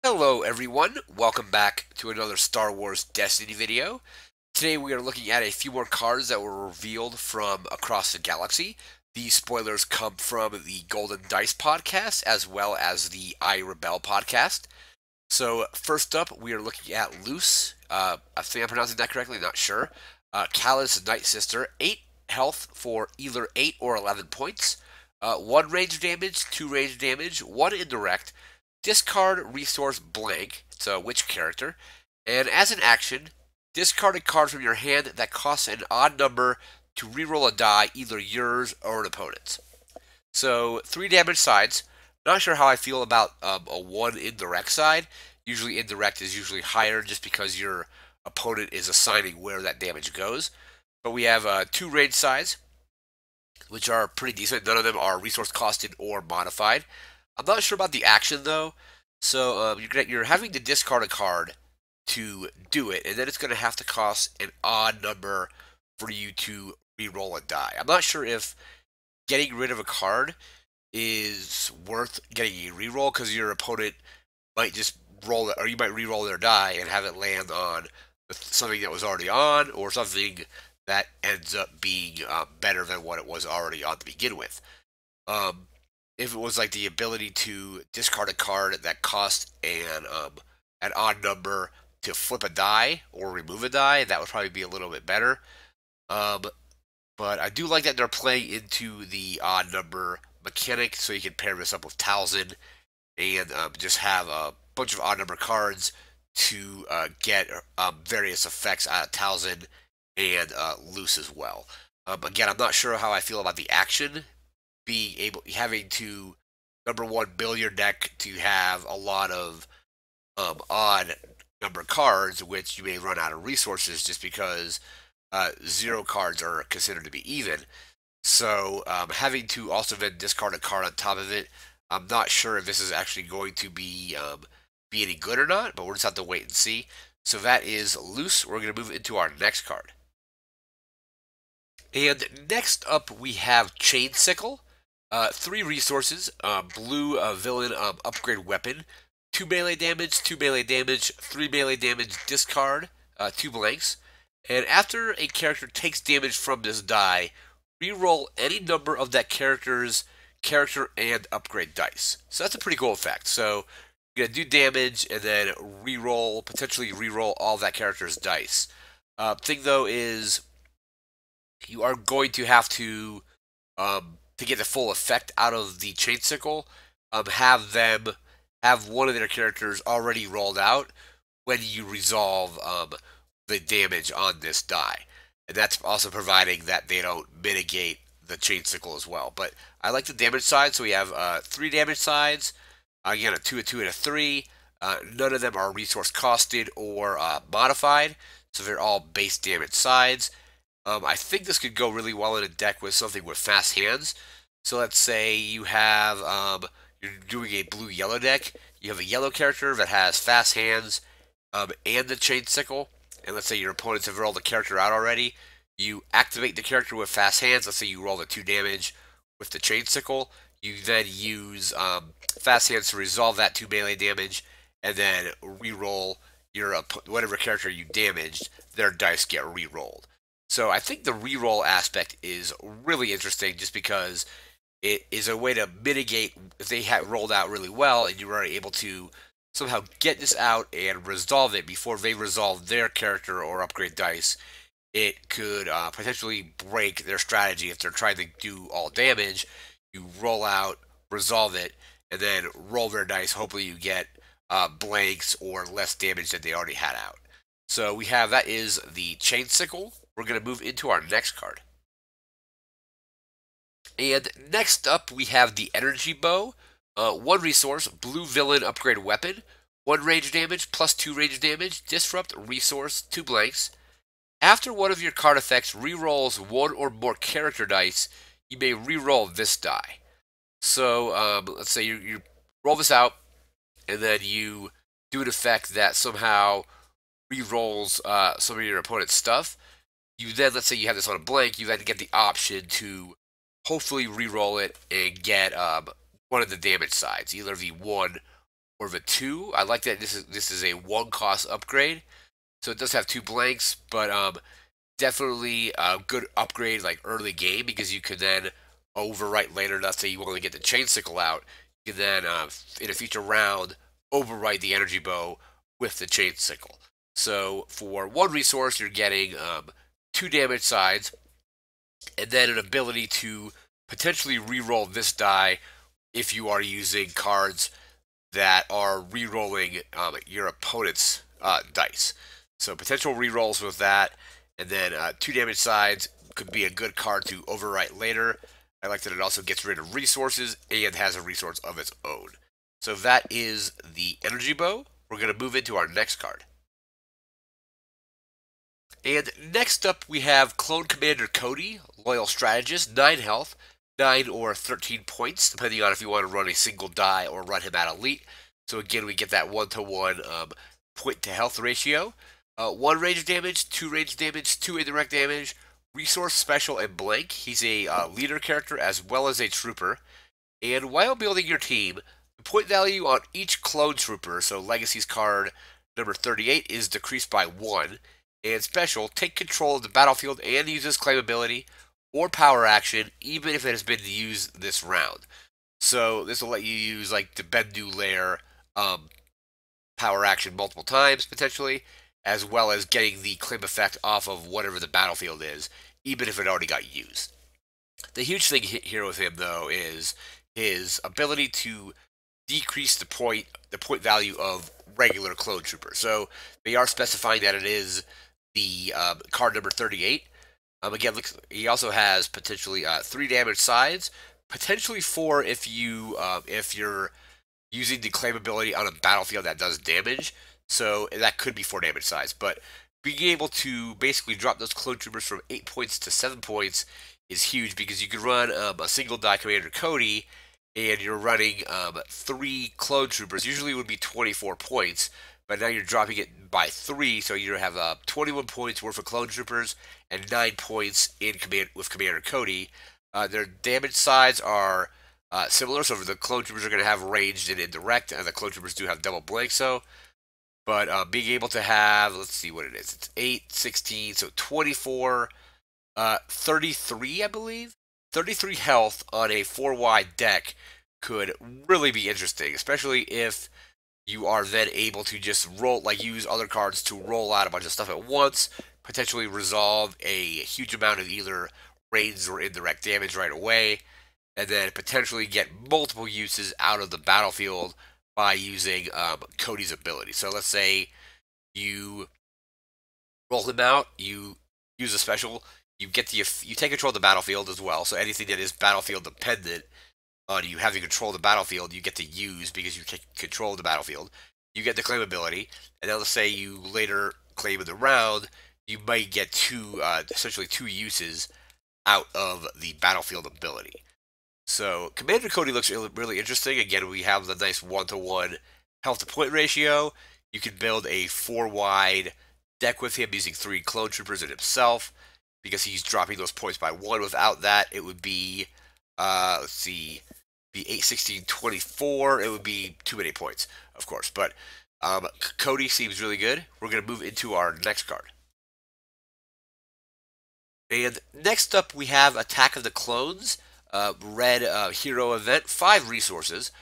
Hello everyone, welcome back to another Star Wars Destiny video. Today we are looking at a few more cards that were revealed from across the galaxy. These spoilers come from the Golden Dice podcast as well as the I Rebel podcast. So first up we are looking at Luce, I think I'm pronouncing that correctly, not sure. Callus Night Sister, 8 health for either 8 or 11 points. 1 range damage, 2 range damage, 1 indirect, discard resource blank, it's a witch character, and as an action, discard a card from your hand that costs an odd number to reroll a die, either yours or an opponent's. So 3 damage sides. Not sure how I feel about a 1 indirect side. Usually indirect is usually higher just because your opponent is assigning where that damage goes. But we have 2 range sides, which are pretty decent. None of them are resource costed or modified. I'm not sure about the action though. So you're having to discard a card to do it, and then it's going to have to cost an odd number for you to re-roll a die. I'm not sure if getting rid of a card is worth getting a re-roll because your opponent might just roll it, or you might re-roll their die and have it land on something that was already on, or something that ends up being better than what it was already on to begin with. Um, if it was like the ability to discard a card that cost an odd number to flip a die or remove a die, that would probably be a little bit better. Um, but I do like that they're playing into the odd number mechanic, so you can pair this up with Talzin and just have a bunch of odd number cards to get various effects out of Talzin and Luce as well. Again, I'm not sure how I feel about the action being able having to number one build your deck to have a lot of odd number cards, which you may run out of resources just because 0 cards are considered to be even. So having to also then discard a card on top of it, I'm not sure if this is actually going to be any good or not, but we'll just have to wait and see. So that is Luce. We're going to move into our next card. And next up we have Chain Sickle. 3 resources, blue villain upgrade weapon, 2 melee damage, 2 melee damage, 3 melee damage, discard, 2 blanks. And after a character takes damage from this die, reroll any number of that character's character and upgrade dice. So that's a pretty cool effect. So you're gonna do damage and then reroll, potentially reroll all that character's dice. Thing though is you are going to have to get the full effect out of the chain sickle, have one of their characters already rolled out when you resolve the damage on this die, and that's also providing that they don't mitigate the chain sickle as well. But I like the damage side, so we have 3 damage sides. Again, a 2, a 2, and a 3. None of them are resource costed or modified, so they're all base damage sides. I think this could go really well in a deck with something with fast hands. So let's say you're doing a blue-yellow deck. You have a yellow character that has fast hands and the chain sickle. And let's say your opponents have rolled the character out already. You activate the character with fast hands. Let's say you roll the 2 damage with the chain sickle. You then use fast hands to resolve that 2 melee damage, and then re-roll your whatever character you damaged. Their dice get re-rolled. So I think the reroll aspect is really interesting just because it is a way to mitigate if they had rolled out really well and you were able to somehow get this out and resolve it before they resolve their character or upgrade dice. It could potentially break their strategy if they're trying to do all damage. You roll out, resolve it, and then roll their dice. Hopefully you get blanks or less damage than they already had out. So we have that is the Chain Sickle. We're going to move into our next card. And next up, we have the Energy Bow. 1 resource, blue villain upgrade weapon. 1 range damage plus 2 range damage. Disrupt resource, 2 blanks. After one of your card effects re-rolls 1 or more character dice, you may re-roll this die. So let's say you roll this out, and then you do an effect that somehow re-rolls some of your opponent's stuff. You then, let's say you have this on a blank, you then get the option to hopefully re-roll it and get one of the damage sides, either the 1 more of a 2. I like that this is a 1 cost upgrade. So it does have 2 blanks, but definitely a good upgrade like early game because you can then overwrite later. Let's say you only get the chain sickle out, you can then in a future round overwrite the energy bow with the chain sickle. So for 1 resource, you're getting 2 damage sides, and then an ability to potentially re-roll this die if you are using cards that are re-rolling your opponent's dice. So potential re-rolls with that, and then 2 damage sides could be a good card to overwrite later. I like that it also gets rid of resources and has a resource of its own. So that is the energy bow. We're going to move into our next card. And next up, we have Clone Commander Cody, Loyal Strategist, 9 health, 9 or 13 points, depending on if you want to run a single die or run him at Elite. So again, we get that 1-to-1 point to health ratio. 1 range damage, 2 range damage, 2 indirect damage, resource special, and blank. He's a leader character as well as a trooper. And while building your team, the point value on each clone trooper, so Legacy's card number 38, is decreased by 1. And special, take control of the battlefield and use this claim ability or power action, even if it has been used this round. So this will let you use like the Bend New Lair power action multiple times potentially, as well as getting the claim effect off of whatever the battlefield is, even if it already got used. The huge thing here with him though is his ability to decrease the point value of regular clone trooper. So they are specifying that it is the card number 38. Again, he also has potentially 3 damage sides, potentially 4 if you're using the claim ability on a battlefield that does damage. So that could be 4 damage sides, but being able to basically drop those clone troopers from 8 points to 7 points is huge because you can run a single die Commander Cody, and you're running 3 clone troopers. Usually it would be 24 points, but now you're dropping it by 3, so you have 21 points worth of clone troopers and 9 points in with Commander Cody. Their damage sides are similar, so the clone troopers are going to have ranged and indirect, and the clone troopers do have double blank, so. But being able to have, let's see what it is, it's 8, 16, so 24, 33, I believe? 33 health on a 4-wide deck could really be interesting, especially if you are then able to just use other cards to roll out a bunch of stuff at once, potentially resolve a huge amount of either ranged or indirect damage right away, and then potentially get multiple uses out of the battlefield by using Cody's ability. So let's say you roll him out, you use a special, you take control of the battlefield as well. So anything that is battlefield dependent on you having control of the battlefield, you get to use because you take control of the battlefield. You get the claim ability, and then let's say you later claim in the round, you might get essentially two uses out of the battlefield ability. So Commander Cody looks really interesting. Again, we have the nice 1-to-1 health to point ratio. You can build a 4-wide deck with him using 3 clone troopers and himself because he's dropping those points by 1. Without that, it would be, let's see, be 8, 16, 24. It would be too many points, of course. But Cody seems really good. We're going to move into our next card. And next up, we have Attack of the Clones. Red hero event, 5 resources.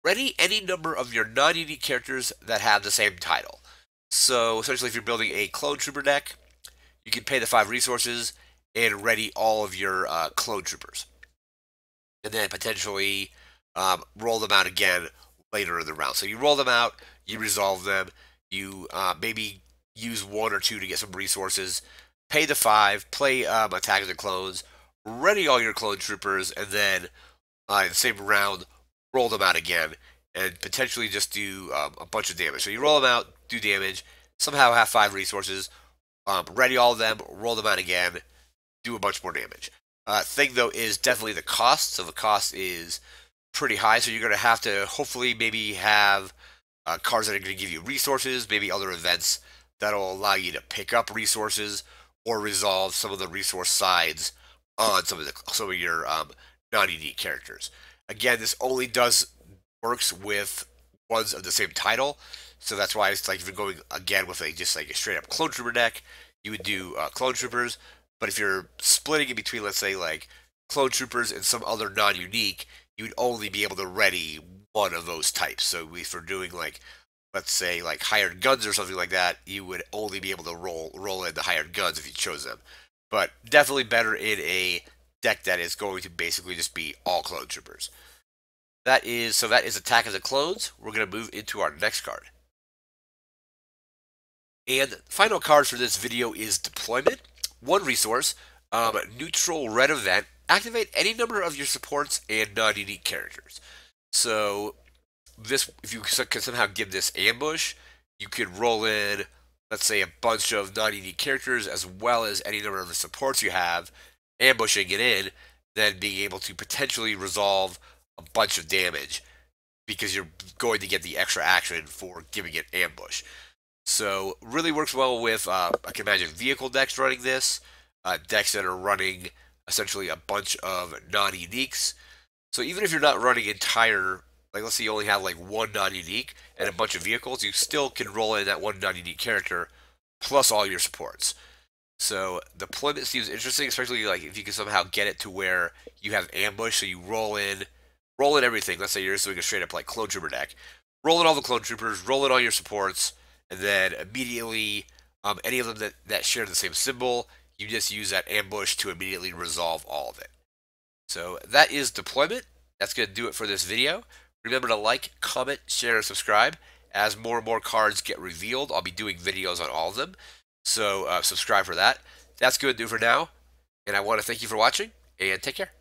Ready any number of your non-unique characters that have the same title. So essentially, if you're building a clone trooper deck, you can pay the 5 resources and ready all of your clone troopers, and then potentially roll them out again later in the round. So you roll them out, you resolve them, you maybe use 1 or 2 to get some resources, pay the 5, play Attack of the Clones, ready all your clone troopers, and then in the same round, roll them out again, and potentially just do a bunch of damage. So you roll them out, do damage, somehow have 5 resources, ready all of them, roll them out again, do a bunch more damage. Thing though is definitely the cost. So the cost is pretty high. So you're going to have to hopefully maybe have cards that are going to give you resources, maybe other events that'll allow you to pick up resources or resolve some of the resource sides on some of your non-unique characters. Again, this only works with ones of the same title. So that's why it's like if you're going again with a just like a straight up clone trooper deck, you would do clone troopers. But if you're splitting in between, let's say like clone troopers and some other non-unique, you would only be able to ready one of those types. So if we're doing like let's say like hired guns or something like that, you would only be able to roll in the hired guns if you chose them. But definitely better in a deck that is going to basically just be all clone troopers. That is Attack of the Clones. We're going to move into our next card. And final card for this video is Deployment. One resource, neutral red event. Activate any number of your supports and non-unique characters. So this, if you can somehow give this ambush, you could roll in, let's say, a bunch of non-unique characters as well as any number of the supports you have, ambushing it in, then being able to potentially resolve a bunch of damage because you're going to get the extra action for giving it ambush. So really works well with, I can imagine vehicle decks running this, decks that are running essentially a bunch of non-uniques. So even if you're not running entire, like let's say you only have like one non-unique and a bunch of vehicles, you still can roll in that one non-unique character plus all your supports. So deployment seems interesting, especially like if you can somehow get it to where you have ambush, so you roll in everything. Let's say you're just doing a straight up like clone trooper deck, roll in all the clone troopers, roll in all your supports, and then immediately any of them that share the same symbol, you just use that ambush to immediately resolve all of it. So that is deployment. That's going to do it for this video. Remember to like, comment, share, and subscribe. As more and more cards get revealed, I'll be doing videos on all of them. So subscribe for that. That's going to do for now. And I want to thank you for watching, and take care.